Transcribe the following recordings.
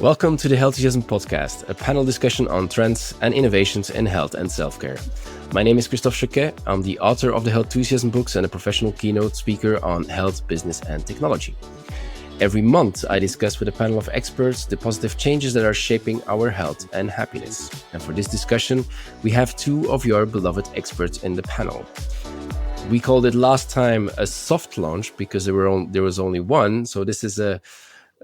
Welcome to the Healthyism Podcast, a panel discussion on trends and innovations in health and self-care. My name is Christophe Jauquet. I'm the author of the Healthyism books and a professional keynote speaker on health, business, and technology. Every month, I discuss with a panel of experts the positive changes that are shaping our health and happiness. And for this discussion, we have two of your beloved experts in the panel. We called it last time a soft launch because there was only one. So this is a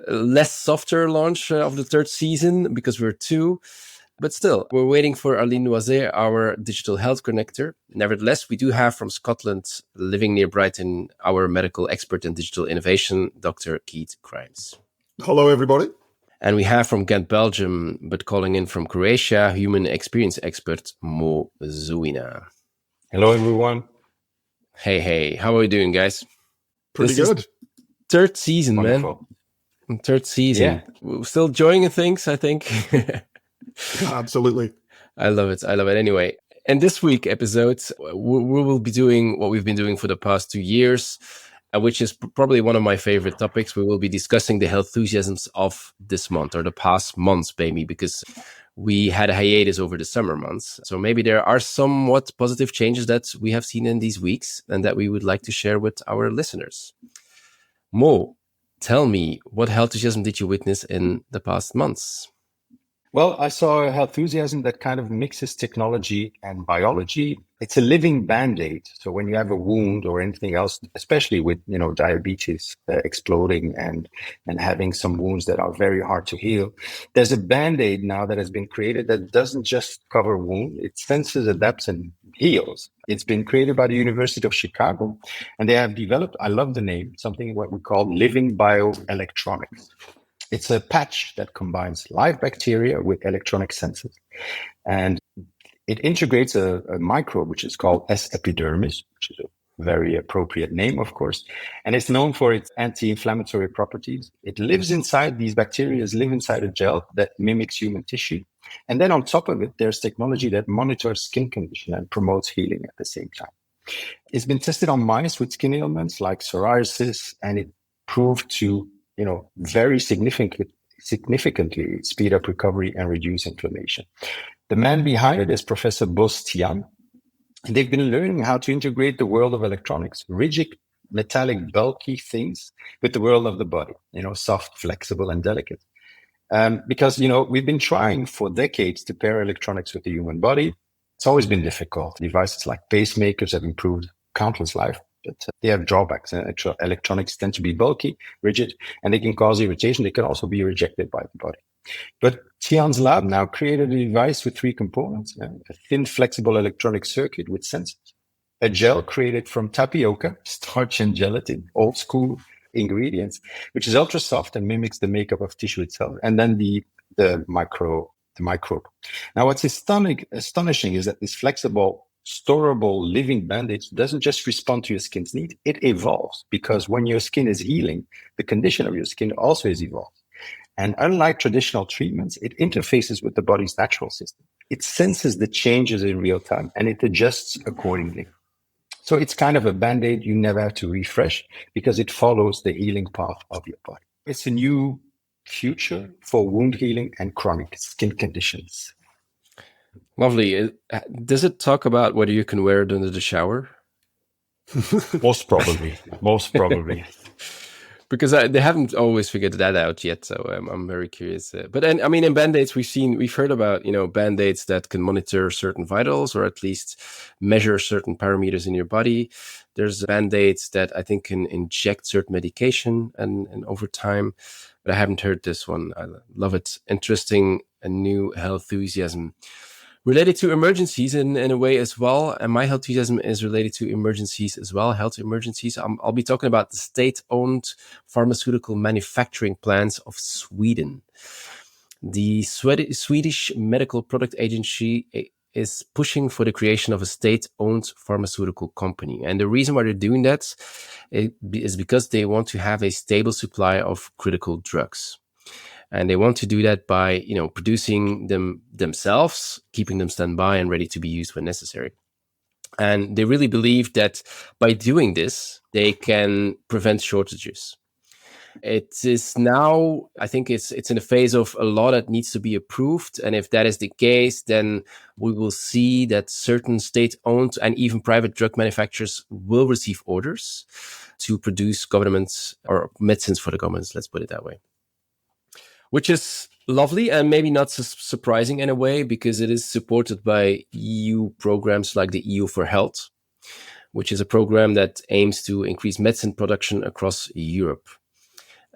less softer launch of the third season because we're two. But still, we're waiting for Arlene Noiset, our digital health connector. Nevertheless, we do have from Scotland, living near Brighton, our medical expert in digital innovation, Dr. Keith Grimes. Hello, everybody. And we have from Ghent, Belgium, but calling in from Croatia, human experience expert, Mo Zouina. Hello, everyone. Hey. How are we doing, guys? Pretty good. Third season, Wonderful. Man. Third season. Yeah. We're still enjoying things, I think. Absolutely. I love it. Anyway, in this week episode, we will be doing what we've been doing for the past 2 years, which is probably one of my favorite topics. We will be discussing the health enthusiasms of this month or the past months, maybe, because we had a hiatus over the summer months. So maybe there are somewhat positive changes that we have seen in these weeks and that we would like to share with our listeners. Mo, tell me, what health enthusiasm did you witness in the past months? Well, I saw a health enthusiasm that kind of mixes technology and biology. It's a living Band-Aid. So when you have a wound or anything else, especially with, diabetes exploding and having some wounds that are very hard to heal, there's a Band-Aid now that has been created that doesn't just cover wound. It senses, adapts, and heals. It's been created by the University of Chicago, and they have developed, I love the name, something what we call living bioelectronics. It's a patch that combines live bacteria with electronic sensors. And it integrates a microbe, which is called S. epidermis, which is a very appropriate name, of course. And it's known for its anti-inflammatory properties. It lives inside, these bacteria live inside a gel that mimics human tissue. And then on top of it, there's technology that monitors skin condition and promotes healing at the same time. It's been tested on mice with skin ailments like psoriasis, and it proved to very significantly speed up recovery and reduce inflammation. The man behind it is Professor Bos Tian. And they've been learning how to integrate the world of electronics, rigid, metallic, bulky things with the world of the body, soft, flexible, and delicate. Because, we've been trying for decades to pair electronics with the human body. It's always been difficult. Devices like pacemakers have improved countless lives. But they have drawbacks. Electronics tend to be bulky, rigid, and they can cause irritation. They can also be rejected by the body. But Tian's lab now created a device with 3 components: a thin, flexible electronic circuit with sensors, a gel created from tapioca, starch, and gelatin, old school ingredients, which is ultra soft and mimics the makeup of tissue itself, and then the microbe. Now, what's astonishing is that this flexible, storable living Band-Aid doesn't just respond to your skin's need, it evolves, because when your skin is healing, the condition of your skin also is evolved. And unlike traditional treatments, it interfaces with the body's natural system. It senses the changes in real time and it adjusts accordingly. So it's kind of a Band-Aid you never have to refresh because it follows the healing path of your body. It's a new future for wound healing and chronic skin conditions. Lovely. Does it talk about whether you can wear it under the shower? Most probably. Because they haven't always figured that out yet, so I'm very curious. But then, in Band-Aids, we've heard about, Band-Aids that can monitor certain vitals or at least measure certain parameters in your body. There's Band-Aids that I think can inject certain medication and over time, but I haven't heard this one. I love it. Interesting, a new health enthusiasm. Related to emergencies in a way as well. And my health enthusiasm is related to emergencies as well, health emergencies. I'll be talking about the state-owned pharmaceutical manufacturing plants of Sweden. The Swedish Medical Product Agency is pushing for the creation of a state-owned pharmaceutical company. And the reason why they're doing that is because they want to have a stable supply of critical drugs. And they want to do that by, producing them themselves, keeping them standby and ready to be used when necessary. And they really believe that by doing this, they can prevent shortages. It is now, I think it's in a phase of a law that needs to be approved. And if that is the case, then we will see that certain state-owned and even private drug manufacturers will receive orders to produce governments or medicines for the governments, let's put it that way. Which is lovely and maybe not so surprising in a way, because it is supported by EU programs like the EU for Health, which is a program that aims to increase medicine production across Europe.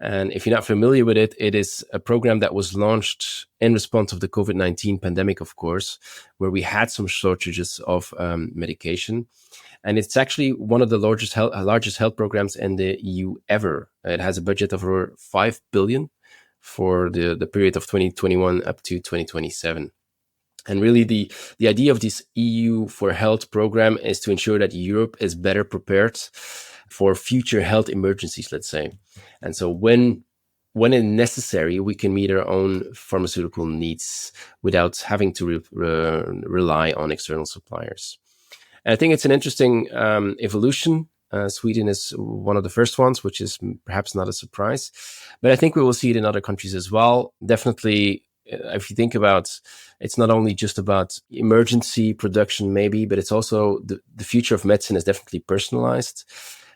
And if you're not familiar with it, it is a program that was launched in response of the COVID-19 pandemic, of course, where we had some shortages of medication. And it's actually one of the largest health programs in the EU ever. It has a budget of over 5 billion for the period of 2021 up to 2027. And really the idea of this EU for Health program is to ensure that Europe is better prepared for future health emergencies, let's say. And so when it's necessary, we can meet our own pharmaceutical needs without having to rely on external suppliers. And I think it's an interesting evolution. Sweden is one of the first ones, which is perhaps not a surprise. But I think we will see it in other countries as well. Definitely, if you think about, it's not only just about emergency production maybe, but it's also the future of medicine is definitely personalized.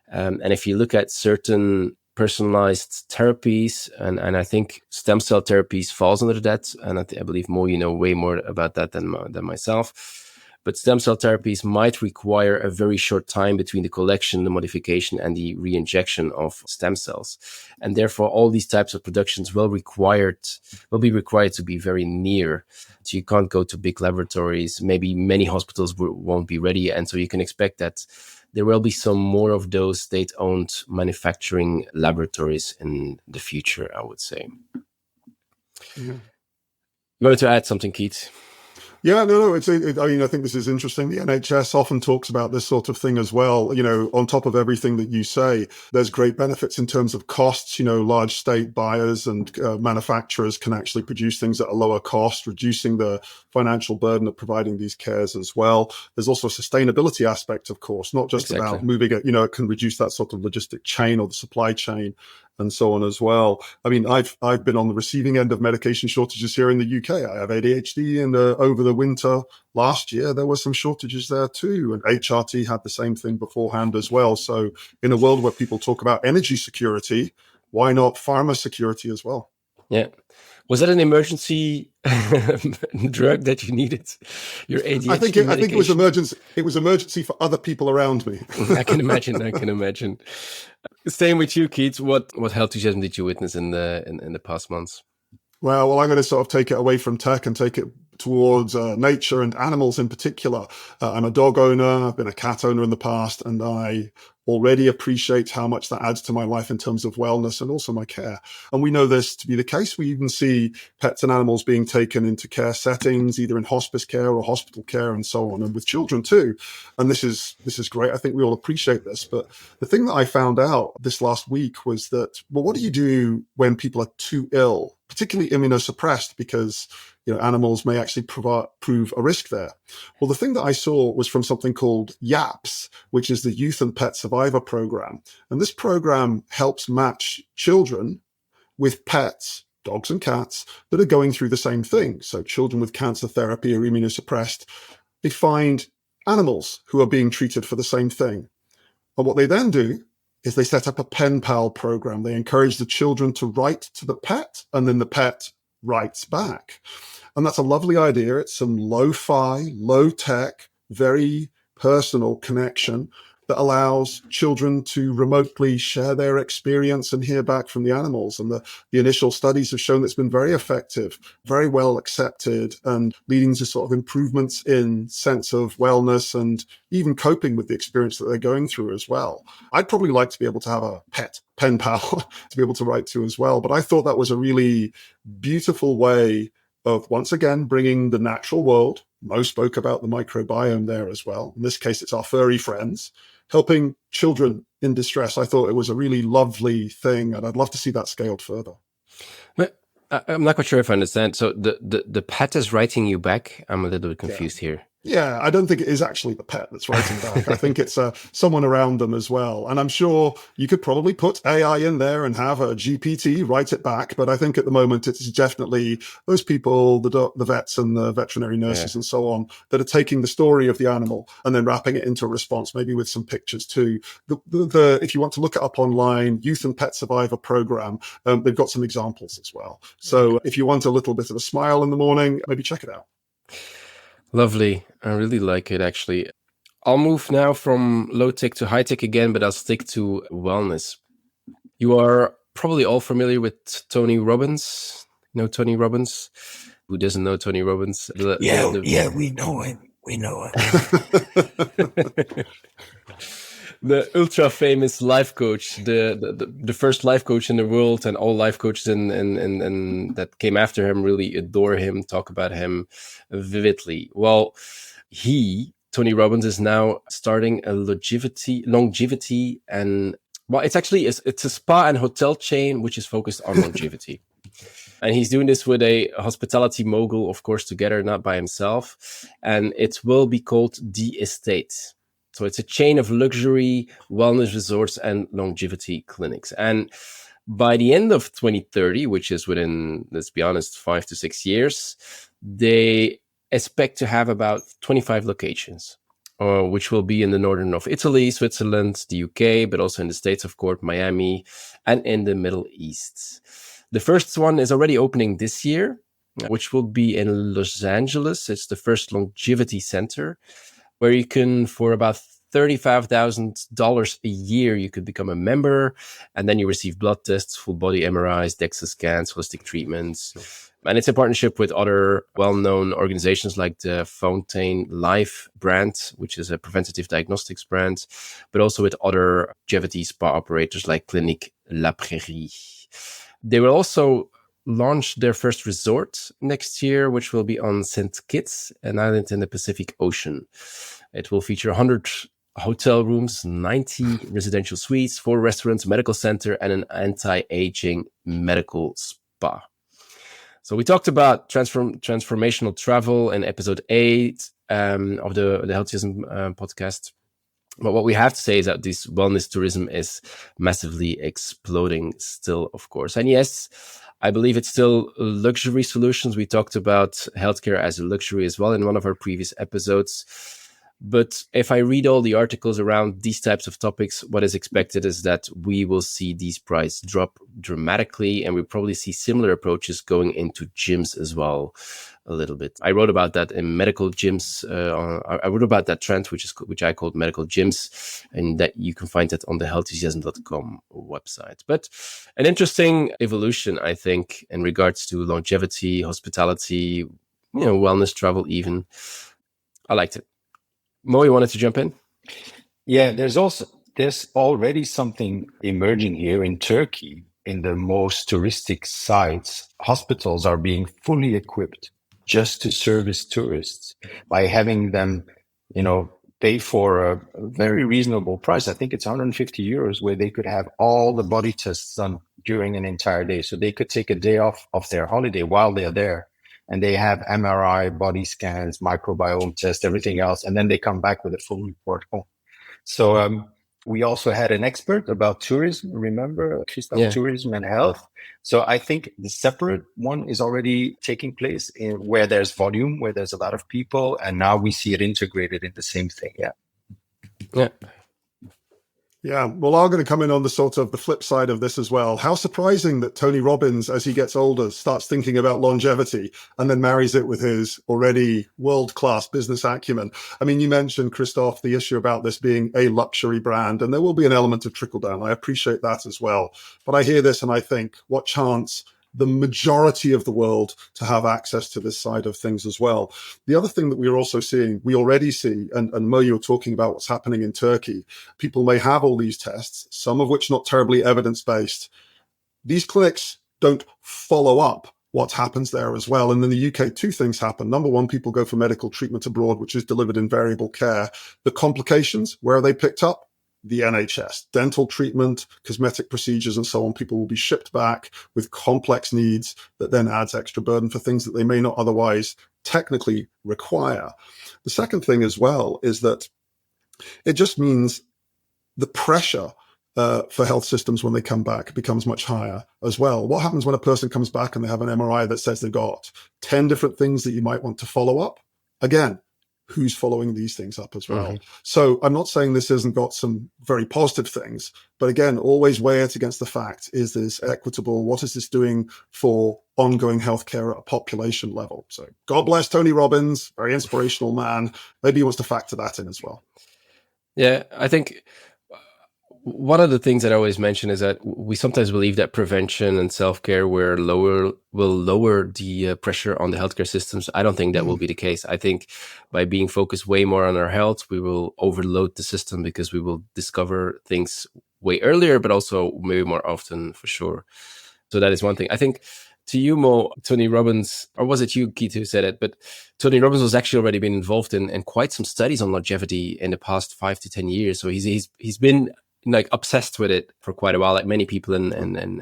And if you look at certain personalized therapies, and I think stem cell therapies falls under that, and I believe you know way more about that than myself. But stem cell therapies might require a very short time between the collection, the modification, and the re-injection of stem cells. And therefore, all these types of productions will be required to be very near. So you can't go to big laboratories. Maybe many hospitals won't be ready. And so you can expect that there will be some more of those state-owned manufacturing laboratories in the future, I would say. Yeah. You wanted to add something, Keith? Yeah, no. I mean, I think this is interesting. The NHS often talks about this sort of thing as well. You know, on top of everything that you say, there's great benefits in terms of costs. You know, large state buyers and manufacturers can actually produce things at a lower cost, reducing the financial burden of providing these cares as well. There's also a sustainability aspect, of course, not just about moving it. You know, it can reduce that sort of logistic chain or the supply chain and so on as well. I mean, I've been on the receiving end of medication shortages here in the UK. I have ADHD, and over the winter last year, there were some shortages there too. And HRT had the same thing beforehand as well. So in a world where people talk about energy security, why not pharma security as well? Yeah. Was that an emergency drug that you needed? Your ADHD I think it was emergency. It was emergency for other people around me. I can imagine. Same with you, Keith. What health enthusiasm did you witness in the past months? Well, I'm going to sort of take it away from tech and take it towards nature and animals in particular. I'm a dog owner. I've been a cat owner in the past, and I already appreciate how much that adds to my life in terms of wellness and also my care. And we know this to be the case. We even see pets and animals being taken into care settings, either in hospice care or hospital care and so on, and with children too. And this is great. I think we all appreciate this. But the thing that I found out this last week was that, well, what do you do when people are too ill, particularly immunosuppressed, because animals may actually prove a risk there. Well, the thing that I saw was from something called YAPS, which is the Youth and Pet Survivor Program. And this program helps match children with pets, dogs and cats, that are going through the same thing. So children with cancer therapy or immunosuppressed, they find animals who are being treated for the same thing. And what they then do is they set up a pen pal program. They encourage the children to write to the pet, and then the pet writes back. And that's a lovely idea. It's some lo-fi, low-tech, very personal connection that allows children to remotely share their experience and hear back from the animals. And the initial studies have shown it's been very effective, very well accepted, and leading to sort of improvements in sense of wellness and even coping with the experience that they're going through as well. I'd probably like to be able to have a pet pen pal to be able to write to as well. But I thought that was a really beautiful way of, once again, bringing the natural world. Mo spoke about the microbiome there as well. In this case, it's our furry friends, helping children in distress. I thought it was a really lovely thing, and I'd love to see that scaled further. But I'm not quite sure if I understand. So the pet is writing you back? I'm a little bit confused here. Yeah, I don't think it is actually the pet that's writing back. I think it's someone around them as well. And I'm sure you could probably put AI in there and have a GPT write it back. But I think at the moment it's definitely those people, the vets and the veterinary nurses and so on, that are taking the story of the animal and then wrapping it into a response, maybe with some pictures too. If you want to look it up online, Youth and Pet Survivor program, they've got some examples as well. So if you want a little bit of a smile in the morning, maybe check it out. Lovely. I really like it, actually. I'll move now from low tech to high tech again, but I'll stick to wellness. You are probably all familiar with Tony Robbins. You know Tony Robbins? Who doesn't know Tony Robbins? Yeah, we know him. We know him. The ultra famous life coach, the first life coach in the world, and all life coaches and that came after him really adore him, talk about him vividly. Well, Tony Robbins, is now starting a longevity and, well, it's a spa and hotel chain which is focused on longevity. And he's doing this with a hospitality mogul, of course, together, not by himself. And it will be called The Estate. So it's a chain of luxury wellness resorts and longevity clinics. And by the end of 2030, which is within, let's be honest, 5 to 6 years, they expect to have about 25 locations, which will be in the northern of Italy, Switzerland, the UK, but also in the States, of course, Miami, and in the Middle East. The first one is already opening this year, which will be in Los Angeles. It's the first longevity center, where you can, for about $35,000 a year, you could become a member, and then you receive blood tests, full body MRIs, DEXA scans, holistic treatments. And it's a partnership with other well-known organizations like the Fontaine Life brand, which is a preventative diagnostics brand, but also with other longevity spa operators like Clinique La Prairie. They will also launch their first resort next year, which will be on St. Kitts, an island in the Pacific Ocean. It will feature 100 hotel rooms, 90 residential suites, 4 restaurants, medical center, and an anti-aging medical spa. So we talked about transformational travel in episode 8 of the Healthyism podcast. But what we have to say is that this wellness tourism is massively exploding still, of course. And yes, I believe it's still luxury solutions. We talked about healthcare as a luxury as well in one of our previous episodes. But if I read all the articles around these types of topics, what is expected is that we will see these prices drop dramatically, and we'll probably see similar approaches going into gyms as well a little bit. I wrote about that in medical gyms. I wrote about that trend, which I called medical gyms, and that you can find that on the healthyism.com website. But an interesting evolution, I think, in regards to longevity, hospitality, wellness travel even. I liked it. Mo, you wanted to jump in? Yeah, there's already something emerging here in Turkey. In the most touristic sites, hospitals are being fully equipped just to service tourists by having them, pay for a very reasonable price. I think it's 150 euros, where they could have all the body tests done during an entire day. So they could take a day off of their holiday while they're there. And they have MRI, body scans, microbiome tests, everything else. And then they come back with a full report home. So we also had an expert about tourism, remember, Christophe, tourism and health. So I think the separate one is already taking place in where there's volume, where there's a lot of people. And now we see it integrated in the same thing. Yeah. Yeah, well, I'm going to come in on the sort of the flip side of this as well. How surprising that Tony Robbins, as he gets older, starts thinking about longevity and then marries it with his already world-class business acumen. I mean, you mentioned, Christophe, the issue about this being a luxury brand, and there will be an element of trickle down. I appreciate that as well. But I hear this and I think, what chance the majority of the world to have access to this side of things as well. The other thing that we already see, and Mo, you're talking about what's happening in Turkey. People may have all these tests, some of which not terribly evidence-based. These clinics don't follow up what happens there as well. And in the UK, 2 things happen. Number one, people go for medical treatment abroad, which is delivered in variable care. The complications, where are they picked up? The NHS, dental treatment, cosmetic procedures, and so on. People will be shipped back with complex needs that then adds extra burden for things that they may not otherwise technically require. The second thing as well is that it just means the pressure for health systems when they come back becomes much higher as well. What happens when a person comes back and they have an MRI that says they've got 10 different things that you might want to follow up? Again, who's following these things up as well? So I'm not saying this hasn't got some very positive things, but again, always weigh it against the fact, is this equitable? What is this doing for ongoing healthcare at a population level? So God bless Tony Robbins, very inspirational man. Maybe he wants to factor that in as well. Yeah, I think one of the things that I always mention is that we sometimes believe that prevention and self-care will lower the pressure on the healthcare systems. I don't think that will be the case. I think by being focused way more on our health, we will overload the system because we will discover things way earlier, but also maybe more often for sure. So that is one thing. I think to you, Mo, Tony Robbins, or was it you, Keith, who said it? But Tony Robbins was actually already been involved in quite some studies on longevity in the past 5 to 10 years. So he's been like obsessed with it for quite a while, like many people in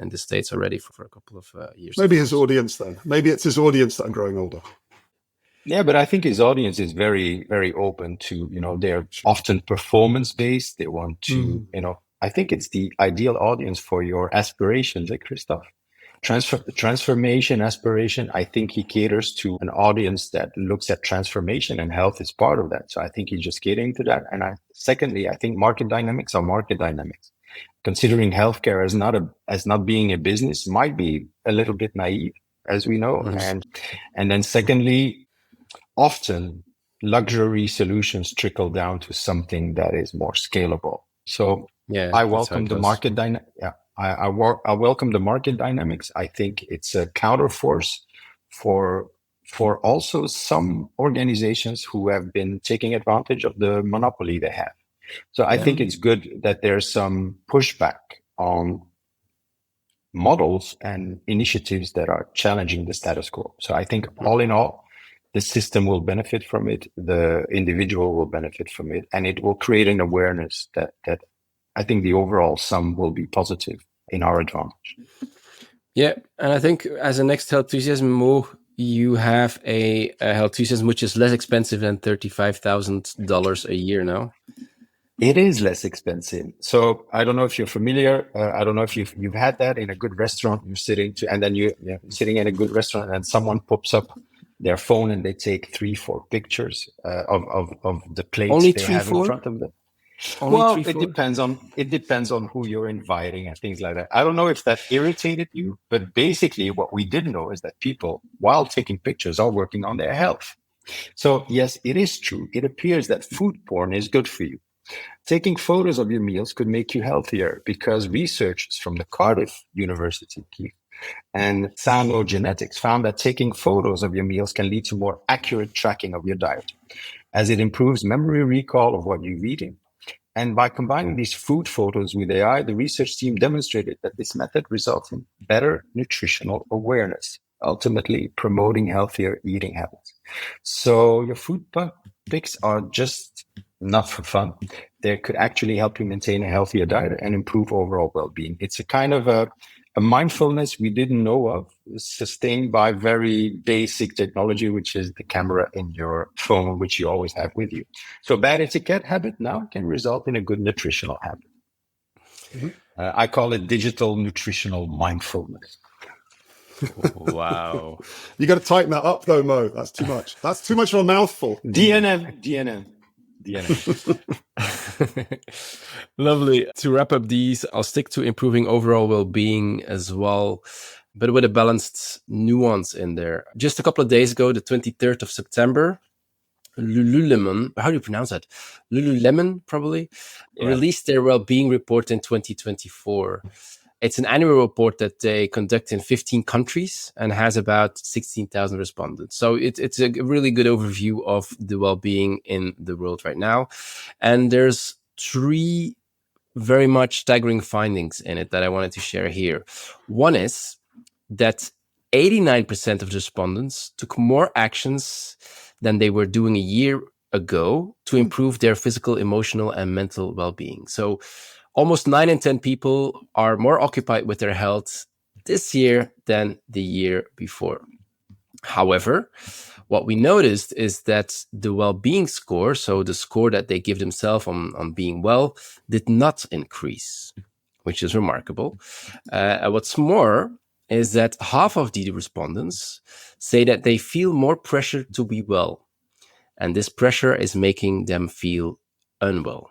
the States already for a couple of years. Maybe his audience then. Maybe it's his audience that I'm growing older. Yeah, but I think his audience is very, very open to, they're often performance-based. They want to, I think it's the ideal audience for your aspirations, like Christophe. Transformation, aspiration, I think he caters to an audience that looks at transformation, and health is part of that. So I think he's just catering to that. And secondly, I think market dynamics are market dynamics. Considering healthcare as not being a business might be a little bit naive, as we know. And then secondly, often luxury solutions trickle down to something that is more scalable. So I welcome the market dynamic. Yeah. I welcome the market dynamics. I think it's a counterforce for also some organizations who have been taking advantage of the monopoly they have. So I think it's good that there's some pushback on models and initiatives that are challenging the status quo. So I think all in all, the system will benefit from it, the individual will benefit from it, and it will create an awareness that I think the overall sum will be positive in our advantage. Yeah, and I think as a next health enthusiasm, Mo, you have a health enthusiasm which is less expensive than $35,000 a year now. It is less expensive. So I don't know if you're familiar. I don't know if you've had that in a good restaurant. You're sitting sitting in a good restaurant, and someone pops up their phone and they take 3-4 pictures of the plates Only they 3, have 4? in front of them. Only 3, 4? It depends on who you're inviting and things like that. I don't know if that irritated you, but basically what we didn't know is that people, while taking pictures, are working on their health. So yes, it is true. It appears that food porn is good for you. Taking photos of your meals could make you healthier because researchers from the Cardiff University and Cyanogenetics found that taking photos of your meals can lead to more accurate tracking of your diet, as it improves memory recall of what you're eating. And by combining these food photos with AI, the research team demonstrated that this method results in better nutritional awareness, ultimately promoting healthier eating habits. So your food pics are just not for fun. They could actually help you maintain a healthier diet and improve overall well-being. It's a kind of a mindfulness we didn't know of, sustained by very basic technology, which is the camera in your phone, which you always have with you. So bad etiquette habit now can result in a good nutritional habit. Mm-hmm. I call it digital nutritional mindfulness. Wow. You got to tighten that up though, Mo. That's too much. That's too much of a mouthful. DNM. Lovely. To wrap up these, I'll stick to improving overall well-being as well, but with a balanced nuance in there. Just a couple of days ago, the 23rd of September, Lululemon, how do you pronounce that? Lululemon, probably, released their well-being report in 2024. It's an annual report that they conduct in 15 countries and has about 16,000 respondents. So it's a really good overview of the well-being in the world right now. And there's 3 very much staggering findings in it that I wanted to share here. One is that 89% of the respondents took more actions than they were doing a year ago to improve their physical, emotional, and mental well-being. So almost 9 in 10 people are more occupied with their health this year than the year before. However, what we noticed is that the well-being score, so the score that they give themselves on being well, did not increase, which is remarkable. What's more is that half of the respondents say that they feel more pressure to be well, and this pressure is making them feel unwell.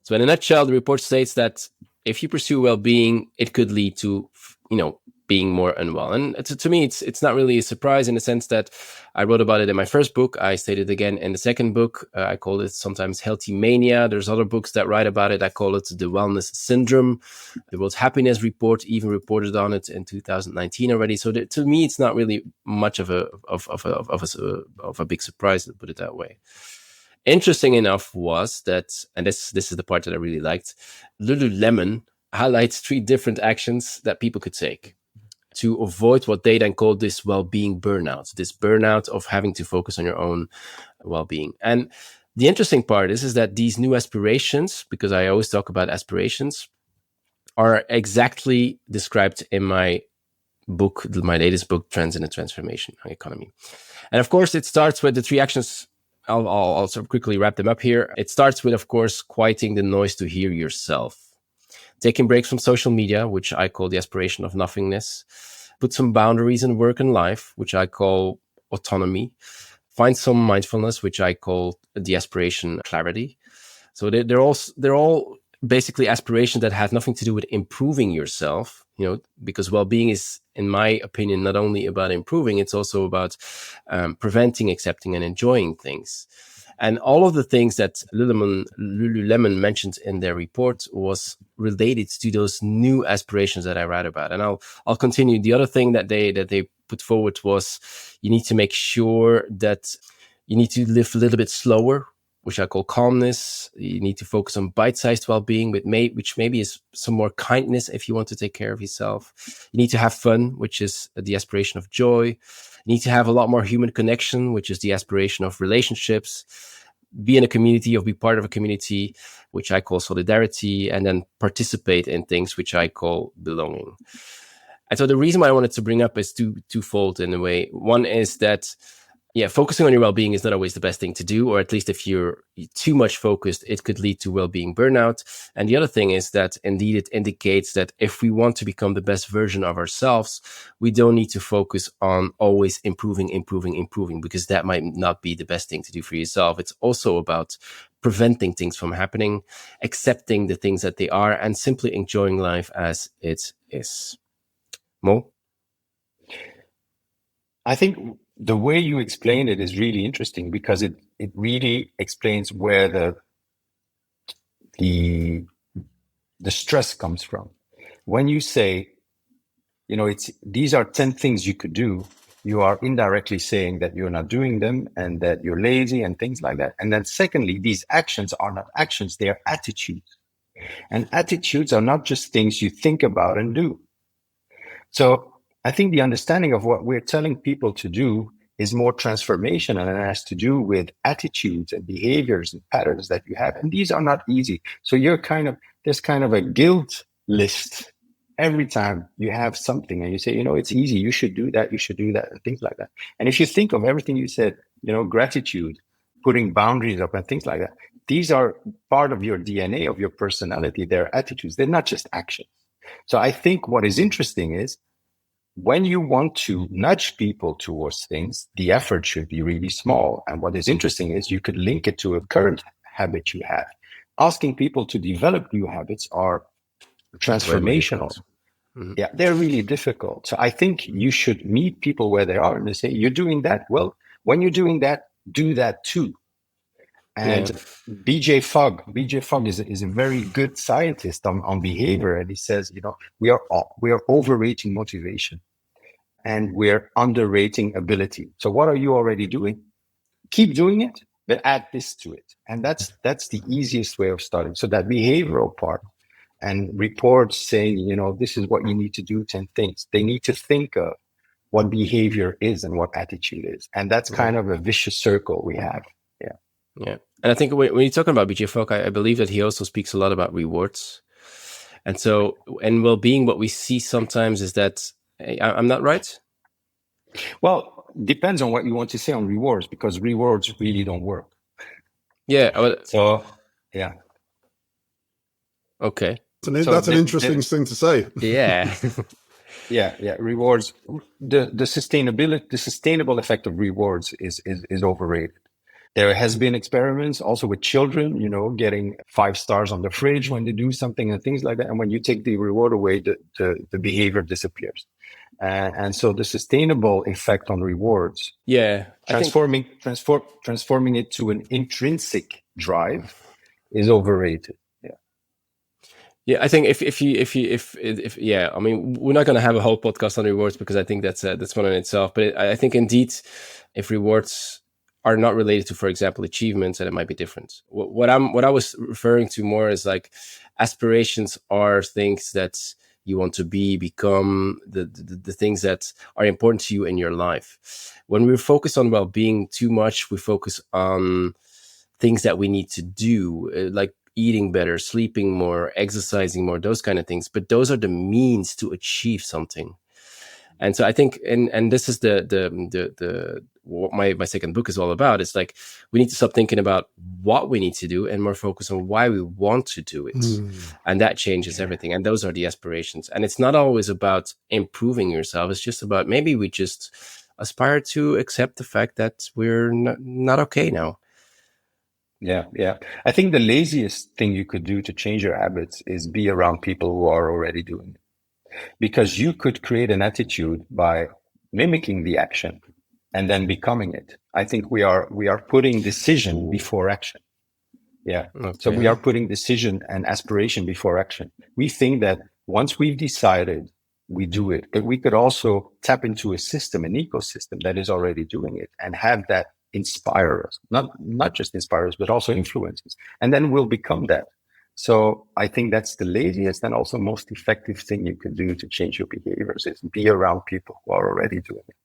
So in a nutshell, the report states that if you pursue well-being, it could lead to, being more unwell. And to me, it's not really a surprise in the sense that I wrote about it in my first book. I stated again in the second book. I call it sometimes healthy mania. There's other books that write about it. I call it the wellness syndrome. The World Happiness Report even reported on it in 2019 already. So to me, it's not really much of a big surprise, to put it that way. Interesting enough was that, and this is the part that I really liked, Lululemon highlights 3 different actions that people could take to avoid what they then call this well-being burnout, this burnout of having to focus on your own well-being. And the interesting part is that these new aspirations, because I always talk about aspirations, are exactly described in my book, my latest book, Trends in the Transformation Economy. And of course, it starts with the 3 actions. I'll also quickly wrap them up here. It starts with, of course, quieting the noise to hear yourself. Taking breaks from social media, which I call the aspiration of nothingness. Put some boundaries in work and life, which I call autonomy. Find some mindfulness, which I call the aspiration clarity. So they're all basically aspirations that have nothing to do with improving yourself, because well-being is, in my opinion, not only about improving, it's also about preventing, accepting, and enjoying things. And all of the things that Lululemon mentioned in their report was related to those new aspirations that I write about. And I'll continue. The other thing that they put forward was you need to make sure that you need to live a little bit slower, which I call calmness. You need to focus on bite-sized well-being, which maybe is some more kindness if you want to take care of yourself. You need to have fun, which is the aspiration of joy. You need to have a lot more human connection, which is the aspiration of relationships. Be in a community or be part of a community, which I call solidarity, and then participate in things which I call belonging. And so the reason why I wanted to bring up is twofold in a way. One is that focusing on your well-being is not always the best thing to do, or at least if you're too much focused, it could lead to well-being burnout. And the other thing is that indeed it indicates that if we want to become the best version of ourselves, we don't need to focus on always improving, because that might not be the best thing to do for yourself. It's also about preventing things from happening, accepting the things that they are, and simply enjoying life as it is. Mo? I think the way you explain it is really interesting because it really explains where the stress comes from. When you say, these are 10 things you could do, you are indirectly saying that you're not doing them and that you're lazy and things like that. And then secondly, these actions are not actions, they are attitudes. And attitudes are not just things you think about and do. So I think the understanding of what we're telling people to do is more transformational and it has to do with attitudes and behaviors and patterns that you have. And these are not easy. So there's kind of a guilt list every time you have something and you say, it's easy, you should do that, and things like that. And if you think of everything you said, gratitude, putting boundaries up and things like that, these are part of your DNA, of your personality. They're attitudes. They're not just actions. So I think what is interesting is when you want to nudge people towards things, the effort should be really small. And what is interesting is you could link it to a current habit you have. Asking people to develop new habits are transformational. Mm-hmm. Yeah, they're really difficult. So I think you should meet people where they are and they say, you're doing that. Well, when you're doing that, do that too. And BJ Fogg is a very good scientist on behavior. And he says, we are overrating motivation and we're underrating ability. So what are you already doing? Keep doing it, but add this to it. And that's the easiest way of starting. So that behavioral part and reports saying, this is what you need to do, 10 things. They need to think of what behavior is and what attitude is. And that's kind of a vicious circle we have. Yeah. And I think when you're talking about BJ Fogg, I believe that he also speaks a lot about rewards. And so, and well-being, what we see sometimes is that, I'm not right? Well, depends on what you want to say on rewards, because rewards really don't work. Yeah. So, yeah. Okay. So So that's an interesting thing to say. Yeah. yeah. Rewards. The sustainable effect of rewards is overrated. There has been experiments also with children, getting 5 stars on the fridge when they do something and things like that. And when you take the reward away, the behavior disappears. And so the sustainable effect on rewards, Yeah. transforming it to an intrinsic drive, is overrated. Yeah, I think if yeah, I mean, we're not going to have a whole podcast on rewards because I think that's one in itself. But I think indeed, if rewards are not related to, for example, achievements, then it might be different. What I was referring to more is like aspirations are things that you want to become the things that are important to you in your life. When we focus on well-being too much, we focus on things that we need to do, like eating better, sleeping more, exercising more, those kind of things. But those are the means to achieve something. And so I think, and this is the what my second book is all about. It's like we need to stop thinking about what we need to do and more focus on why we want to do it. And that changes everything. And those are the aspirations. And it's not always about improving yourself. It's just about maybe we just aspire to accept the fact that we're not okay now. Yeah. I think the laziest thing you could do to change your habits is be around people who are already doing it. Because you could create an attitude by mimicking the action and then becoming it. I think we are putting decision before action. Yeah. Okay. So we are putting decision and aspiration before action. We think that once we've decided, we do it. But we could also tap into a system, an ecosystem that is already doing it, and have that inspire us. Not just inspire us, but also influence us. And then we'll become that. So I think that's the laziest and also most effective thing you can do to change your behaviors, is be around people who are already doing it.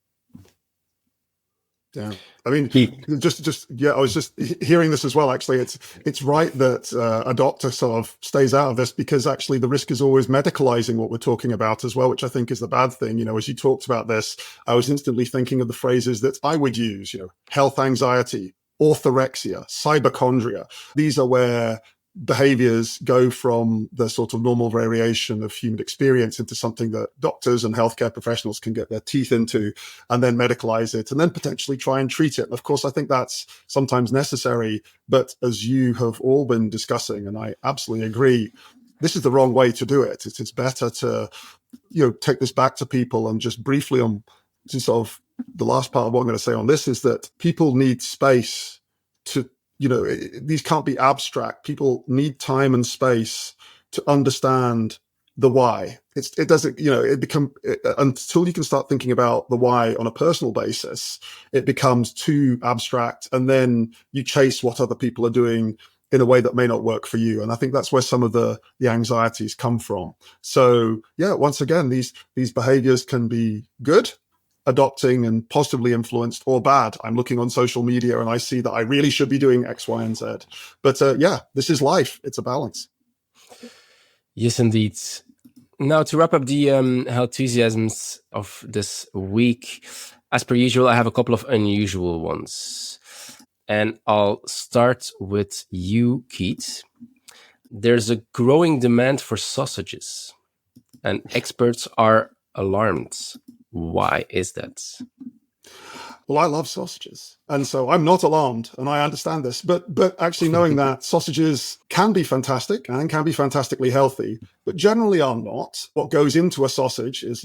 Yeah, I mean, I was just hearing this as well. Actually, it's right that a doctor sort of stays out of this, because actually the risk is always medicalizing what we're talking about as well, which I think is the bad thing. As you talked about this, I was instantly thinking of the phrases that I would use. Health anxiety, orthorexia, cyberchondria. These are where behaviors go from the sort of normal variation of human experience into something that doctors and healthcare professionals can get their teeth into, and then medicalize it, and then potentially try and treat it. And of course, I think that's sometimes necessary. But as you have all been discussing, and I absolutely agree, this is the wrong way to do it. It's better to, take this back to people. And just briefly on to sort of the last part of what I'm going to say on this is that people need space to, these can't be abstract. People need time and space to understand the why. It doesn't, until you can start thinking about the why on a personal basis, it becomes too abstract. And then you chase what other people are doing in a way that may not work for you. And I think that's where some of the anxieties come from. So yeah, once again, these behaviors can be good, adopting and positively influenced, or bad. I'm looking on social media and I see that I really should be doing X, Y, and Z. But this is life. It's a balance. Yes, indeed. Now, to wrap up the healthusiasms of this week, as per usual, I have a couple of unusual ones. And I'll start with you, Keith. There's a growing demand for sausages, and experts are alarmed. Why is that? Well, I love sausages, and so I'm not alarmed, and I understand this. But actually knowing that sausages can be fantastic and can be fantastically healthy, but generally are not. What goes into a sausage is,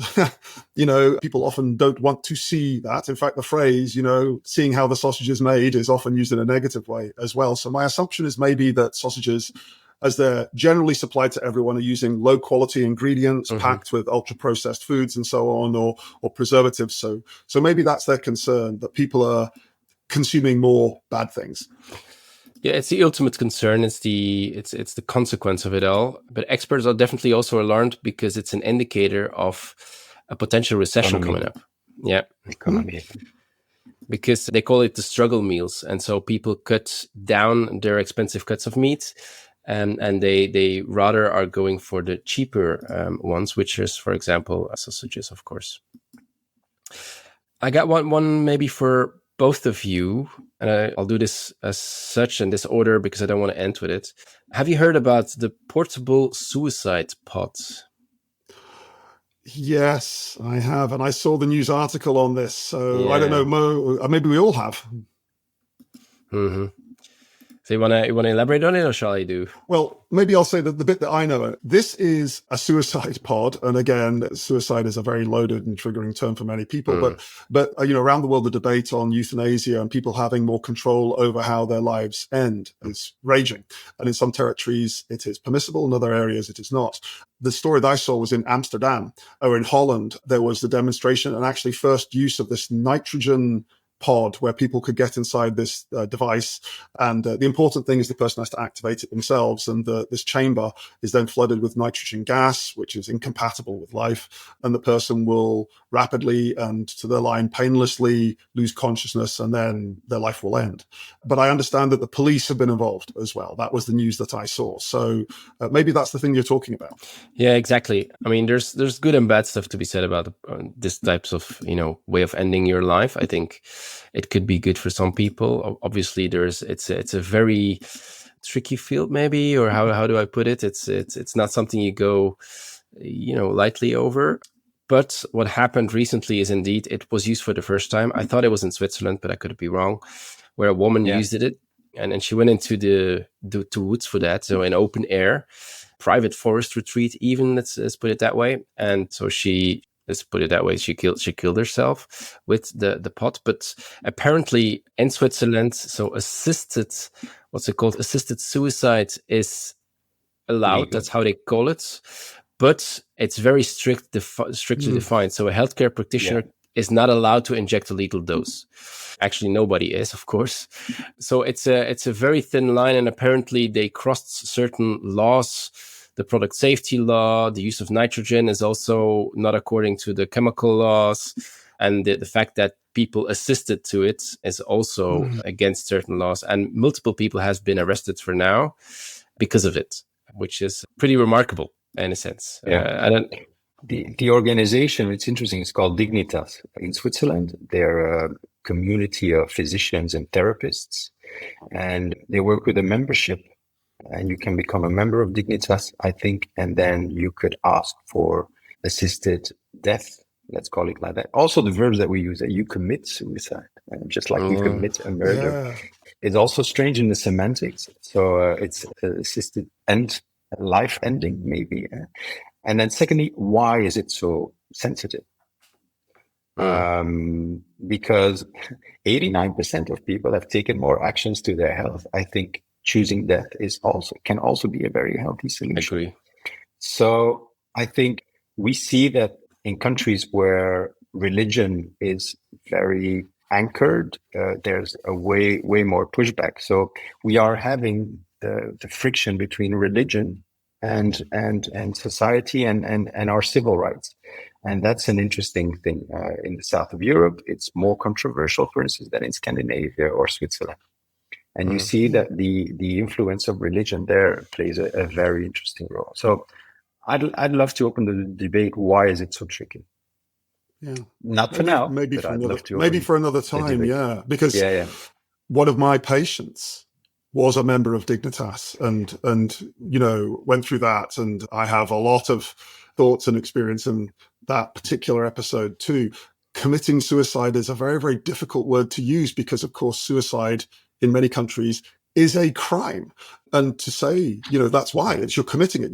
people often don't want to see that. In fact, the phrase, seeing how the sausage is made is often used in a negative way as well. So my assumption is maybe that sausages, as they're generally supplied to everyone, are using low quality ingredients packed with ultra processed foods and so on, or preservatives. So maybe that's their concern, that people are consuming more bad things. Yeah, it's the ultimate concern. It's the consequence of it all. But experts are definitely also alarmed because it's an indicator of a potential recession coming up. Yeah. Economy. Because they call it the struggle meals. And so people cut down their expensive cuts of meat. And they rather are going for the cheaper ones, which is, for example, sausages, of course. I got one maybe for both of you, and I'll do this as such in this order because I don't want to end with it. Have you heard about the portable suicide pod? Yes, I have. And I saw the news article on this. So I don't Yeah. know, Mo, maybe we all have. Mm-hmm. So you wanna elaborate on it, or shall I do? Well, maybe I'll say that the bit that I know. This is a suicide pod, and again, suicide is a very loaded and triggering term for many people. But around the world, the debate on euthanasia and people having more control over how their lives end is raging. And in some territories, it is permissible; in other areas, it is not. The story that I saw was in Amsterdam, or in Holland. There was the demonstration and actually first use of this nitrogen pod where people could get inside this device. And the important thing is the person has to activate it themselves. And this chamber is then flooded with nitrogen gas, which is incompatible with life. And the person will rapidly and to their line painlessly lose consciousness, and then their life will end. But I understand that the police have been involved as well. That was the news that I saw. So maybe that's the thing you're talking about. Yeah, exactly. I mean, there's good and bad stuff to be said about this types of way of ending your life. I think it could be good for some people. Obviously, it's a very tricky field, maybe, or how do I put it? It's not something you go lightly over. But what happened recently is indeed it was used for the first time. I thought it was in Switzerland, but I could be wrong. Where a woman used it, and she went into the woods for that, so in open air. Private forest retreat, even let's put it that way. And so she killed herself with the pot. But apparently in Switzerland, so assisted suicide is allowed. Legal. That's how they call it, but it's very strictly defined. So a healthcare practitioner is not allowed to inject a lethal dose. Actually, nobody is, of course. So it's a very thin line, and apparently they crossed certain laws. The product safety law, the use of nitrogen is also not according to the chemical laws, and the fact that people assisted to it is also against certain laws. And multiple people has been arrested for now because of it, which is pretty remarkable in a sense. The organization, it's interesting, it's called Dignitas in Switzerland. They're a community of physicians and therapists, and they work with a membership, and you can become a member of Dignitas, I think, and then you could ask for assisted death, let's call it like that. Also, the verbs that we use, that you commit suicide, just like you commit a murder. Yeah. It's also strange in the semantics. So it's assisted end, life ending, maybe. And then secondly, why is it so sensitive? Because 89% of people have taken more actions to their health. I think choosing death can also be a very healthy solution. Agree. So I think we see that in countries where religion is very anchored, there's a way more pushback. So we are having the friction between religion and society and our civil rights. And that's an interesting thing. In the south of Europe, it's more controversial, for instance, than in Scandinavia or Switzerland. And you see that the influence of religion there plays a very interesting role. So I'd love to open the debate. Why is it so tricky? Yeah. Not for now. Maybe for another time. Yeah. Because one of my patients was a member of Dignitas and went through that. And I have a lot of thoughts and experience in that particular episode too. Committing suicide is a very, very difficult word to use because, of course, suicide in many countries is a crime. And to say, that's why you're committing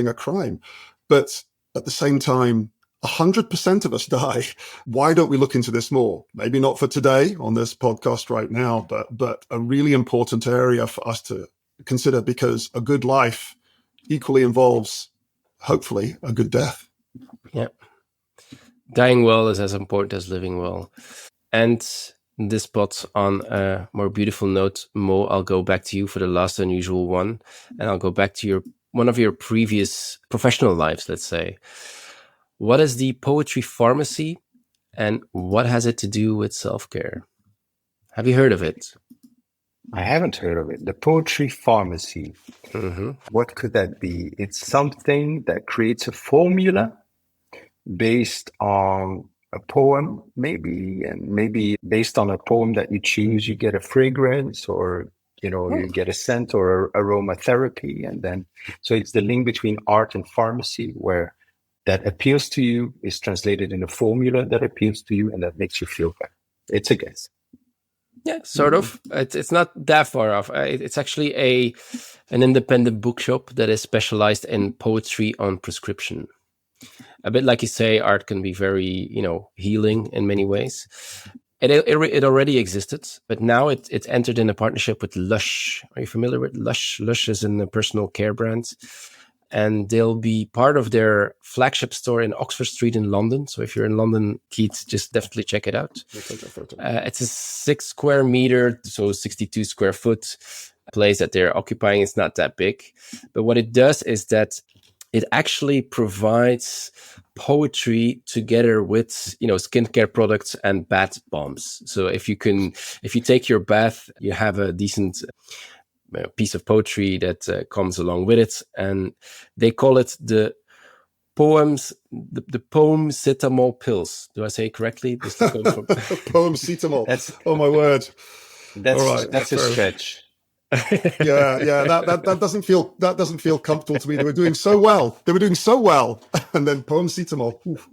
a crime. But at the same time, 100% of us die. Why don't we look into this more? Maybe not for today on this podcast right now, but a really important area for us to consider, because a good life equally involves, hopefully, a good death. Yeah. Dying well is as important as living well. And this spot on a more beautiful note, Mo, I'll go back to you for the last unusual one. And I'll go back to one of your previous professional lives, let's say. What is the poetry pharmacy, and what has it to do with self-care? Have you heard of it? I haven't heard of it. The poetry pharmacy. What could that be? It's something that creates a formula based on a poem, maybe, and maybe based on a poem that you choose, you get a fragrance, or you get a scent or aromatherapy, and then so it's the link between art and pharmacy, where that appeals to you is translated in a formula that appeals to you, and that makes you feel better. It's a guess. Yeah, sort of. It's not that far off. It's actually an independent bookshop that is specialized in poetry on prescription. A bit like you say, art can be very, healing in many ways. It already existed, but now it entered in a partnership with Lush. Are you familiar with Lush? Lush is a personal care brand, and they'll be part of their flagship store in Oxford Street in London. So if you're in London, Keith, just definitely check it out. It's a 6 square meter, so 62 square foot place that they're occupying. It's not that big, but what it does is that it actually provides poetry together with, skincare products and bath bombs. So if you take your bath, you have a decent piece of poetry that comes along with it, and they call it the poemcetamol pills. Do I say it correctly? Poemcetamol. Oh my word! That's a stretch. That doesn't feel comfortable to me. They were doing so well, and then poemcetamol. Oof.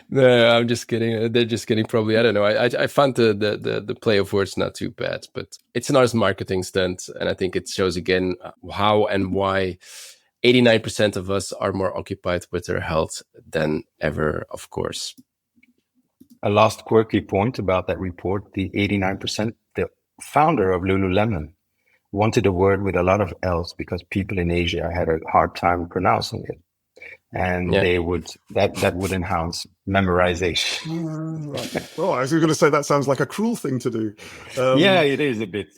No, I'm just kidding. They're just kidding. Probably, I don't know. I found the play of words not too bad, but it's a nice marketing stunt, and I think it shows again how and why 89% of us are more occupied with their health than ever. Of course. A last quirky point about that report: the 89%. The founder of Lululemon wanted a word with a lot of L's because people in Asia had a hard time pronouncing it. And they would that would enhance memorization. Right. Oh, I was going to say that sounds like a cruel thing to do. It is a bit.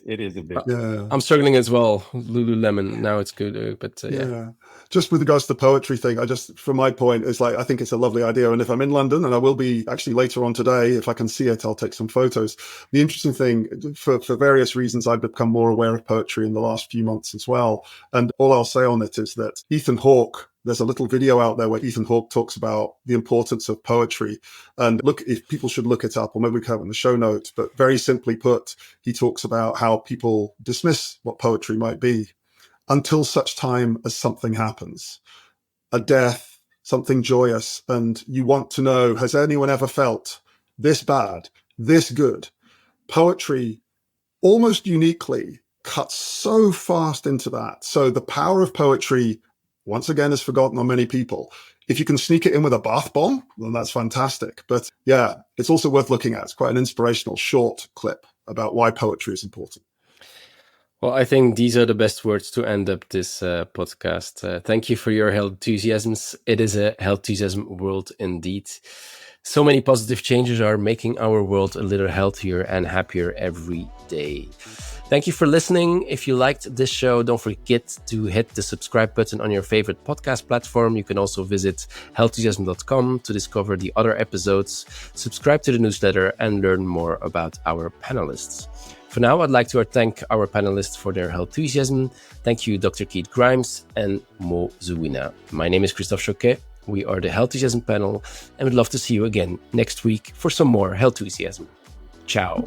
Yeah. I'm struggling as well. Lululemon. Now it's good, but yeah. Just with regards to the poetry thing, from my point, it's like I think it's a lovely idea. And if I'm in London, and I will be actually later on today, if I can see it, I'll take some photos. The interesting thing, for various reasons, I've become more aware of poetry in the last few months as well. And all I'll say on it is that Ethan Hawke. There's a little video out there where Ethan Hawke talks about the importance of poetry. And look, if people should look it up, or maybe we can have it in the show notes. But very simply put, he talks about how people dismiss what poetry might be until such time as something happens, a death, something joyous. And you want to know, has anyone ever felt this bad, this good? Poetry, almost uniquely, cuts so fast into that. So the power of poetry, once again, is forgotten on many people. If you can sneak it in with a bath bomb, then that's fantastic. But yeah, it's also worth looking at. It's quite an inspirational short clip about why poetry is important. Well, I think these are the best words to end up this podcast. Thank you for your health enthusiasms. It is a health enthusiasm world indeed. So many positive changes are making our world a little healthier and happier every day. Thank you for listening. If you liked this show, don't forget to hit the subscribe button on your favorite podcast platform. You can also visit healthenthusiasm.com to discover the other episodes, subscribe to the newsletter, and learn more about our panelists. For now, I'd like to thank our panelists for their health enthusiasm. Thank you, Dr. Keith Grimes and Mo Zouina. My name is Christophe Jauquet. We are the Health Enthusiasm panel, and we'd love to see you again next week for some more health enthusiasm. Ciao.